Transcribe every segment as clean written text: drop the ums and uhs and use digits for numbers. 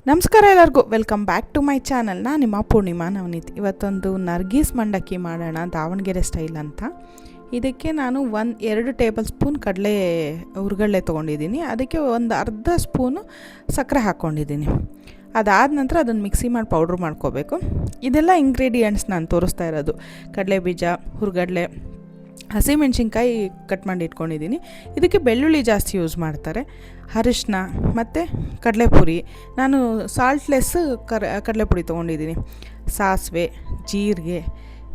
ನಮಸ್ಕಾರ ಎಲ್ಲರಿಗೂ, welcome back to my channel. ನಾನು ನಿಮ್ಮ ಪೂರ್ಣಿಮಾ ನವನೀತ್. ಇವತ್ತೊಂದು ನರ್ಗೀಸ್ ಮಂಡಕ್ಕಿ ಮಾಡೋಣ, ದಾವಣಗೆರೆ ಸ್ಟೈಲ್ ಅಂತ. ಇದಕ್ಕೆ ನಾನು 2 ಟೇಬಲ್ ಸ್ಪೂನ್ ಹುರ್ಗಡ್ಲೆ ತೊಗೊಂಡಿದ್ದೀನಿ. ಅದಕ್ಕೆ ಒಂದು ಅರ್ಧ ಸ್ಪೂನು ಸಕ್ಕರೆ ಹಾಕ್ಕೊಂಡಿದ್ದೀನಿ. ಅದಾದ ನಂತರ ಅದನ್ನು ಮಿಕ್ಸಿ ಮಾಡಿ ಪೌಡ್ರ್ ಮಾಡ್ಕೋಬೇಕು. ಇದೆಲ್ಲ ಇಂಗ್ರೀಡಿಯೆಂಟ್ಸ್ ನಾನು ತೋರಿಸ್ತಾ ಇರೋದು. ಕಡಲೆ ಬೀಜ, ಹುರ್ಗಡ್ಲೆ, ಹಸಿಮೆಣ್ಸಿನ್ಕಾಯಿ ಕಟ್ ಮಾಡಿ ಇಟ್ಕೊಂಡಿದ್ದೀನಿ. ಇದಕ್ಕೆ ಬೆಳ್ಳುಳ್ಳಿ ಜಾಸ್ತಿ ಯೂಸ್ ಮಾಡ್ತಾರೆ. ಅರಿಶಿನ ಮತ್ತು ಕಡಲೆಪುರಿ. ನಾನು ಸಾಲ್ಟ್ಲೆಸ್ ಕಡಲೆಪುರಿ ತೊಗೊಂಡಿದ್ದೀನಿ. ಸಾಸಿವೆ, ಜೀರಿಗೆ.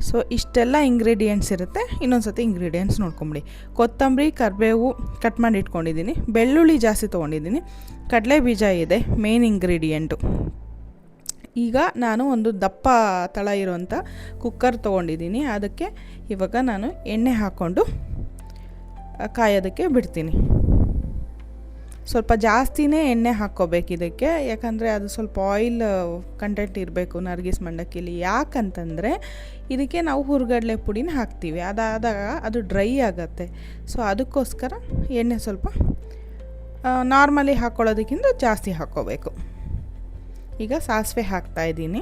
ಸೊ ಇಷ್ಟೆಲ್ಲ ಇಂಗ್ರೀಡಿಯೆಂಟ್ಸ್ ಇರುತ್ತೆ. ಇನ್ನೊಂದು ಸತಿ ಇಂಗ್ರೀಡಿಯೆಂಟ್ಸ್ ನೋಡ್ಕೊಂಬಿಡಿ. ಕೊತ್ತಂಬರಿ, ಕರಿಬೇವು ಕಟ್ ಮಾಡಿ ಇಟ್ಕೊಂಡಿದ್ದೀನಿ. ಬೆಳ್ಳುಳ್ಳಿ ಜಾಸ್ತಿ ತೊಗೊಂಡಿದ್ದೀನಿ. ಕಡಲೆ ಬೀಜ ಇದೆ ಮೇನ್ ಇಂಗ್ರೀಡಿಯೆಂಟು. ಈಗ ನಾನು ಒಂದು ದಪ್ಪ ತಳ ಇರೋಂಥ ಕುಕ್ಕರ್ ತೊಗೊಂಡಿದ್ದೀನಿ. ಅದಕ್ಕೆ ಇವಾಗ ನಾನು ಎಣ್ಣೆ ಹಾಕ್ಕೊಂಡು ಕಾಯೋದಕ್ಕೆ ಬಿಡ್ತೀನಿ. ಸ್ವಲ್ಪ ಜಾಸ್ತಿನೇ ಎಣ್ಣೆ ಹಾಕ್ಕೋಬೇಕು ಇದಕ್ಕೆ, ಯಾಕಂದರೆ ಅದು ಸ್ವಲ್ಪ ಆಯಿಲ್ ಕಂಟೆಂಟ್ ಇರಬೇಕು ನರ್ಗೀಸ್ ಮಂಡಕ್ಕಿಲಿ. ಯಾಕಂತಂದರೆ ಇದಕ್ಕೆ ನಾವು ಹುರ್ಗಡ್ಲೆ ಪುಡಿನ ಹಾಕ್ತೀವಿ. ಅದಾದಾಗ ಅದು ಡ್ರೈ ಆಗುತ್ತೆ. ಸೊ ಅದಕ್ಕೋಸ್ಕರ ಎಣ್ಣೆ ಸ್ವಲ್ಪ ನಾರ್ಮಲಿ ಹಾಕ್ಕೊಳ್ಳೋದಕ್ಕಿಂತ ಜಾಸ್ತಿ ಹಾಕ್ಕೋಬೇಕು. ಈಗ ಸಾಸಿವೆ ಹಾಕ್ತಾಯಿದ್ದೀನಿ.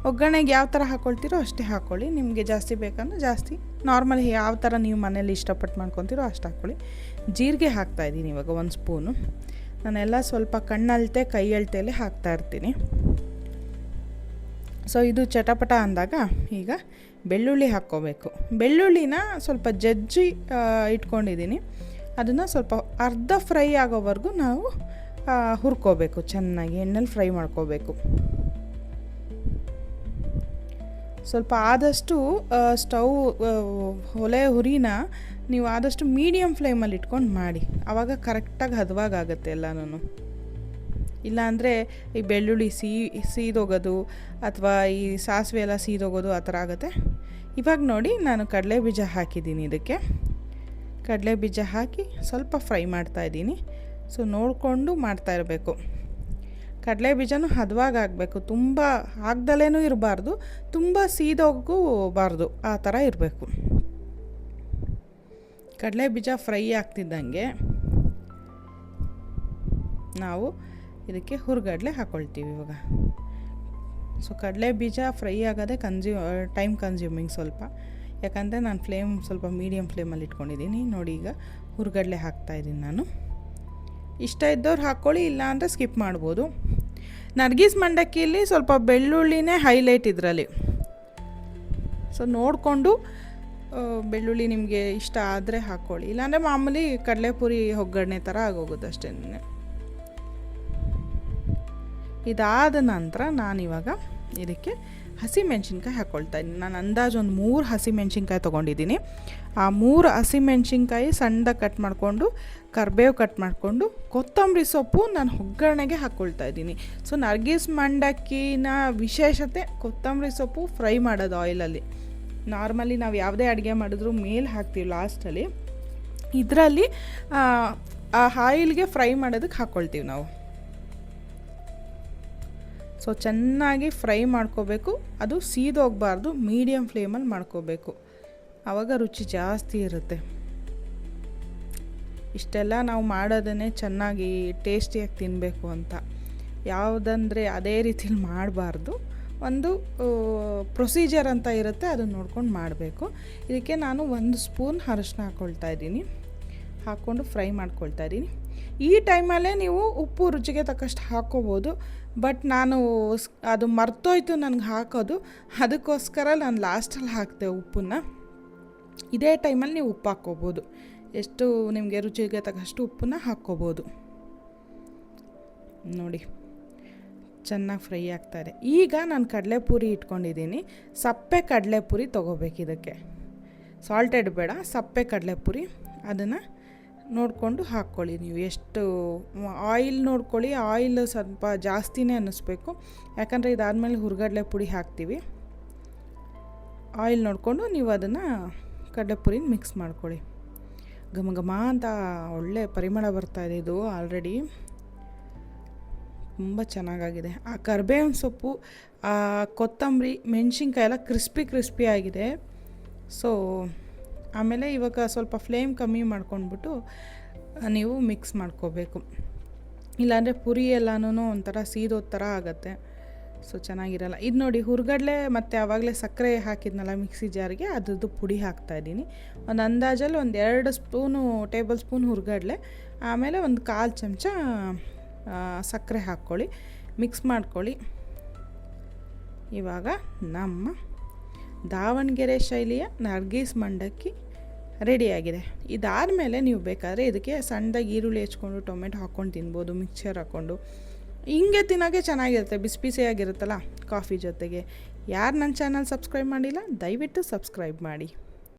ಒಗ್ಗರಣೆಗೆ ಯಾವ ಥರ ಹಾಕ್ಕೊಳ್ತೀರೋ ಅಷ್ಟೇ ಹಾಕ್ಕೊಳ್ಳಿ. ನಿಮಗೆ ಜಾಸ್ತಿ ಬೇಕಂದ್ರೆ ಜಾಸ್ತಿ, ನಾರ್ಮಲಿ ಯಾವ ಥರ ನೀವು ಮನೇಲಿ ಇಷ್ಟಪಟ್ಟು ಮಾಡ್ಕೊತೀರೋ ಅಷ್ಟು ಹಾಕ್ಕೊಳ್ಳಿ. ಜೀರಿಗೆ ಹಾಕ್ತಾಯಿದ್ದೀನಿ ಇವಾಗ 1 ಸ್ಪೂನು. ನಾನೆಲ್ಲ ಸ್ವಲ್ಪ ಕಣ್ಣಲ್ತೆ ಕೈ ಅಳತೆಯಲ್ಲೇ ಹಾಕ್ತಾಯಿರ್ತೀನಿ. ಸೊ ಇದು ಚಟಪಟ ಅಂದಾಗ ಈಗ ಬೆಳ್ಳುಳ್ಳಿ ಹಾಕ್ಕೋಬೇಕು. ಬೆಳ್ಳುಳ್ಳಿನ ಸ್ವಲ್ಪ ಜಜ್ಜಿ ಇಟ್ಕೊಂಡಿದ್ದೀನಿ. ಅದನ್ನು ಸ್ವಲ್ಪ ಅರ್ಧ ಫ್ರೈ ಆಗೋವರೆಗೂ ನಾವು ಹುರ್ಕೋಬೇಕು. ಚೆನ್ನಾಗಿ ಎಣ್ಣೆಲಿ ಫ್ರೈ ಮಾಡ್ಕೋಬೇಕು. ಸ್ವಲ್ಪ ಆದಷ್ಟು ಒಲೆ ಹುರಿನ ನೀವು ಆದಷ್ಟು ಮೀಡಿಯಮ್ ಫ್ಲೇಮಲ್ಲಿ ಇಟ್ಕೊಂಡು ಮಾಡಿ. ಆವಾಗ ಕರೆಕ್ಟಾಗಿ ಹದವಾಗುತ್ತೆ ಎಲ್ಲನೂ. ಇಲ್ಲಾಂದರೆ ಈ ಬೆಳ್ಳುಳ್ಳಿ ಸೀದೋಗೋದು ಅಥವಾ ಈ ಸಾಸಿವೆ ಎಲ್ಲ ಸೀದೋಗೋದು ಆ ಥರ ಆಗುತ್ತೆ. ಇವಾಗ ನೋಡಿ, ನಾನು ಕಡಲೆ ಬೀಜ ಹಾಕಿದ್ದೀನಿ. ಇದಕ್ಕೆ ಕಡಲೆ ಬೀಜ ಹಾಕಿ ಸ್ವಲ್ಪ ಫ್ರೈ ಮಾಡ್ತಾಯಿದ್ದೀನಿ. ಸೊ ನೋಡಿಕೊಂಡು ಮಾಡ್ತಾ ಇರಬೇಕು. ಕಡಲೆ ಬೀಜನೂ ಹದವಾಗಿ ಆಗಬೇಕು. ತುಂಬ ಹಾಕ್ದಲೇನೂ ಇರಬಾರ್ದು, ತುಂಬ ಸೀದೋಗಬಾರ್ದು. ಆ ಥರ ಇರಬೇಕು. ಕಡಲೆ ಬೀಜ ಫ್ರೈ ಆಗ್ತಿದ್ದಂಗೆ ನಾವು ಇದಕ್ಕೆ ಹುರ್ಗಡ್ಲೆ ಹಾಕ್ಕೊಳ್ತೀವಿ ಇವಾಗ. ಸೊ ಕಡಲೆ ಬೀಜ ಫ್ರೈ ಆಗೋದೇ ಟೈಮ್ ಕನ್ಸ್ಯೂಮಿಂಗ್ ಸ್ವಲ್ಪ. ಯಾಕಂದರೆ ನಾನು ಫ್ಲೇಮ್ ಸ್ವಲ್ಪ ಮೀಡಿಯಮ್ ಫ್ಲೇಮಲ್ಲಿ ಇಟ್ಕೊಂಡಿದ್ದೀನಿ. ನೋಡಿ, ಈಗ ಹುರ್ಗಡ್ಲೆ ಹಾಕ್ತಾಯಿದ್ದೀನಿ ನಾನು. ಇಷ್ಟ ಇದ್ದವ್ರು ಹಾಕ್ಕೊಳ್ಳಿ, ಇಲ್ಲ ಅಂದರೆ ಸ್ಕಿಪ್ ಮಾಡ್ಬೋದು. ನರ್ಗೀಸ್ ಮಂಡಕ್ಕಿಯಲ್ಲಿ ಸ್ವಲ್ಪ ಬೆಳ್ಳುಳ್ಳಿನೇ ಹೈಲೈಟ್ ಇದರಲ್ಲಿ. ಸೊ ನೋಡಿಕೊಂಡು ಬೆಳ್ಳುಳ್ಳಿ ನಿಮಗೆ ಇಷ್ಟ ಆದರೆ ಹಾಕ್ಕೊಳ್ಳಿ, ಇಲ್ಲಾಂದರೆ ಮಾಮೂಲಿ ಕಡಲೆಪುರಿ ಒಗ್ಗರಣೆ ಥರ ಆಗೋಗುತ್ತೆ ಅಷ್ಟೇ. ಇದಾದ ನಂತರ ನಾನಿವಾಗ ಇದಕ್ಕೆ ಹಸಿಮೆಣ್ಸಿನ್ಕಾಯಿ ಹಾಕ್ಕೊಳ್ತಾ ಇದ್ದೀನಿ. ನಾನು ಅಂದಾಜು ಒಂದು 3 ಹಸಿಮೆಣ್ಸಿನ್ಕಾಯಿ ತೊಗೊಂಡಿದ್ದೀನಿ. ಆ 3 ಹಸಿಮೆಣ್ಸಿನ್ಕಾಯಿ ಸಣ್ಣದಾಗಿ ಕಟ್ ಮಾಡಿಕೊಂಡು, ಕರಿಬೇವು ಕಟ್ ಮಾಡಿಕೊಂಡು, ಕೊತ್ತಂಬರಿ ಸೊಪ್ಪು ನಾನು ಒಗ್ಗರಣೆಗೆ ಹಾಕ್ಕೊಳ್ತಾ ಇದ್ದೀನಿ. ಸೊ ನರ್ಗೀಸ್ ಮಂಡಕ್ಕಿನ ವಿಶೇಷತೆ ಕೊತ್ತಂಬರಿ ಸೊಪ್ಪು ಫ್ರೈ ಮಾಡೋದು ಆಯಿಲಲ್ಲಿ. ನಾರ್ಮಲಿ ನಾವು ಯಾವುದೇ ಅಡುಗೆ ಮಾಡಿದ್ರೂ ಮೇಲೆ ಹಾಕ್ತೀವಿ ಲಾಸ್ಟಲ್ಲಿ. ಇದರಲ್ಲಿ ಆ ಆಯಿಲ್ಗೆ ಫ್ರೈ ಮಾಡೋದಕ್ಕೆ ಹಾಕ್ಕೊಳ್ತೀವಿ ನಾವು. ಸೊ ಚೆನ್ನಾಗಿ ಫ್ರೈ ಮಾಡ್ಕೋಬೇಕು. ಅದು ಸೀದೋಗಬಾರ್ದು, ಮೀಡಿಯಮ್ ಫ್ಲೇಮಲ್ಲಿ ಮಾಡ್ಕೋಬೇಕು. ಆವಾಗ ರುಚಿ ಜಾಸ್ತಿ ಇರುತ್ತೆ. ಇಷ್ಟೆಲ್ಲ ನಾವು ಮಾಡೋದನ್ನೇ ಚೆನ್ನಾಗಿ ಟೇಸ್ಟಿಯಾಗಿ ತಿನ್ನಬೇಕು ಅಂತ. ಯಾವುದಂದರೆ ಅದೇ ರೀತಿಲಿ ಮಾಡಬಾರ್ದು. ಒಂದು ಪ್ರೊಸೀಜರ್ ಅಂತ ಇರುತ್ತೆ, ಅದನ್ನು ನೋಡ್ಕೊಂಡು ಮಾಡಬೇಕು. ಇದಕ್ಕೆ ನಾನು 1 ಸ್ಪೂನ್ ಅರಿಶಿನ ಹಾಕ್ಕೊಳ್ತಾ ಇದ್ದೀನಿ. ಹಾಕ್ಕೊಂಡು ಫ್ರೈ ಮಾಡ್ಕೊಳ್ತಾ ಇದ್ದೀನಿ. ಈ ಟೈಮಲ್ಲೇ ನೀವು ಉಪ್ಪು ರುಚಿಗೆ ತಕ್ಕಷ್ಟು ಹಾಕ್ಕೋಬೋದು. ಬಟ್ ನಾನು ಅದು ಮರ್ತೋಯ್ತು ನನಗೆ ಹಾಕೋದು. ಅದಕ್ಕೋಸ್ಕರ ನಾನು ಲಾಸ್ಟಲ್ಲಿ ಹಾಕ್ತೆ ಉಪ್ಪನ್ನ. ಇದೇ ಟೈಮಲ್ಲಿ ನೀವು ಉಪ್ಪು ಹಾಕ್ಕೋಬೋದು. ಎಷ್ಟು ನಿಮಗೆ ರುಚಿಗೆ ತಕ್ಕಷ್ಟು ಉಪ್ಪನ್ನ ಹಾಕ್ಕೋಬೋದು. ನೋಡಿ, ಚೆನ್ನಾಗಿ ಫ್ರೈ ಆಗ್ತಾಯಿದೆ. ಈಗ ನಾನು ಕಡಲೆಪುರಿ ಇಟ್ಕೊಂಡಿದ್ದೀನಿ. ಸಪ್ಪೆ ಕಡಲೆಪುರಿ ತೊಗೋಬೇಕು ಇದಕ್ಕೆ. ಸಾಲ್ಟೆಡ್ ಬೇಡ, ಸಪ್ಪೆ ಕಡಲೆಪುರಿ. ಅದನ್ನು ನೋಡಿಕೊಂಡು ಹಾಕ್ಕೊಳ್ಳಿ. ನೀವು ಎಷ್ಟು ಆಯಿಲ್ ನೋಡ್ಕೊಳ್ಳಿ. ಆಯಿಲ್ ಸ್ವಲ್ಪ ಜಾಸ್ತಿನೇ ಅನ್ನಿಸ್ಬೇಕು, ಯಾಕಂದರೆ ಇದಾದಮೇಲೆ ಹುರ್ಗಡ್ಲೆ ಪುಡಿ ಹಾಕ್ತೀವಿ. ಆಯಿಲ್ ನೋಡಿಕೊಂಡು ನೀವು ಅದನ್ನು ಕಡಲೆಪುರಿನ ಮಿಕ್ಸ್ ಮಾಡ್ಕೊಳ್ಳಿ. ಘಮ ಘಮ ಅಂತ ಒಳ್ಳೆ ಪರಿಮಳ ಬರ್ತಾಯಿದೆ. ಇದು ಆಲ್ರೆಡಿ ತುಂಬ ಚೆನ್ನಾಗಾಗಿದೆ. ಆ ಕರಿಬೇವಿನ ಸೊಪ್ಪು, ಆ ಕೊತ್ತಂಬರಿ, ಮೆಣಸಿನ್ಕಾಯಿ ಎಲ್ಲ ಕ್ರಿಸ್ಪಿ ಆಗಿದೆ. ಸೊ ಆಮೇಲೆ ಇವಾಗ ಸ್ವಲ್ಪ ಫ್ಲೇಮ್ ಕಮ್ಮಿ ಮಾಡ್ಕೊಂಡ್ಬಿಟ್ಟು ನೀವು ಮಿಕ್ಸ್ ಮಾಡ್ಕೋಬೇಕು. ಇಲ್ಲಾಂದರೆ ಪುರಿ ಎಲ್ಲನೂ ಒಂಥರ ಸೀದೋದ ಥರ ಆಗುತ್ತೆ, ಸೊ ಚೆನ್ನಾಗಿರಲ್ಲ. ಇದು ನೋಡಿ ಹುರ್ಗಡ್ಲೆ ಮತ್ತು ಆವಾಗಲೇ ಸಕ್ಕರೆ ಹಾಕಿದ್ನಲ್ಲ ಮಿಕ್ಸಿ ಜಾರಿಗೆ, ಅದ್ರದ್ದು ಪುಡಿ ಹಾಕ್ತಾಯಿದ್ದೀನಿ. ಒಂದು ಅಂದಾಜಲ್ಲಿ 2 ಟೇಬಲ್ ಸ್ಪೂನ್ ಹುರ್ಗಡ್ಲೆ, ಆಮೇಲೆ ಒಂದು 1/4 ಚಮಚ ಸಕ್ಕರೆ ಹಾಕ್ಕೊಳ್ಳಿ, ಮಿಕ್ಸ್ ಮಾಡ್ಕೊಳ್ಳಿ. ಇವಾಗ ನಮ್ಮ ದಾವಣಗೆರೆ ಶೈಲಿಯ ನರ್ಗೀಸ್ ಮಂಡಕ್ಕಿ ರೆಡಿಯಾಗಿದೆ. ಇದಾದಮೇಲೆ ನೀವು ಬೇಕಾದರೆ ಇದಕ್ಕೆ ಸಣ್ಣದಾಗಿ ಈರುಳ್ಳಿ ಹೆಚ್ಕೊಂಡು ಟೊಮೆಟೊ ಹಾಕ್ಕೊಂಡು ತಿನ್ಬೋದು, ಮಿಕ್ಸರ್ ಹಾಕ್ಕೊಂಡು. ಹಿಂಗೆ ತಿನ್ನೋಕ್ಕೆ ಚೆನ್ನಾಗಿರುತ್ತೆ, ಬಿಸಿ ಬಿಸಿಯಾಗಿರುತ್ತಲ್ಲ ಕಾಫಿ ಜೊತೆಗೆ. ಯಾರು ನನ್ನ ಚಾನಲ್ ಸಬ್ಸ್ಕ್ರೈಬ್ ಮಾಡಿಲ್ಲ ದಯವಿಟ್ಟು ಸಬ್ಸ್ಕ್ರೈಬ್ ಮಾಡಿ.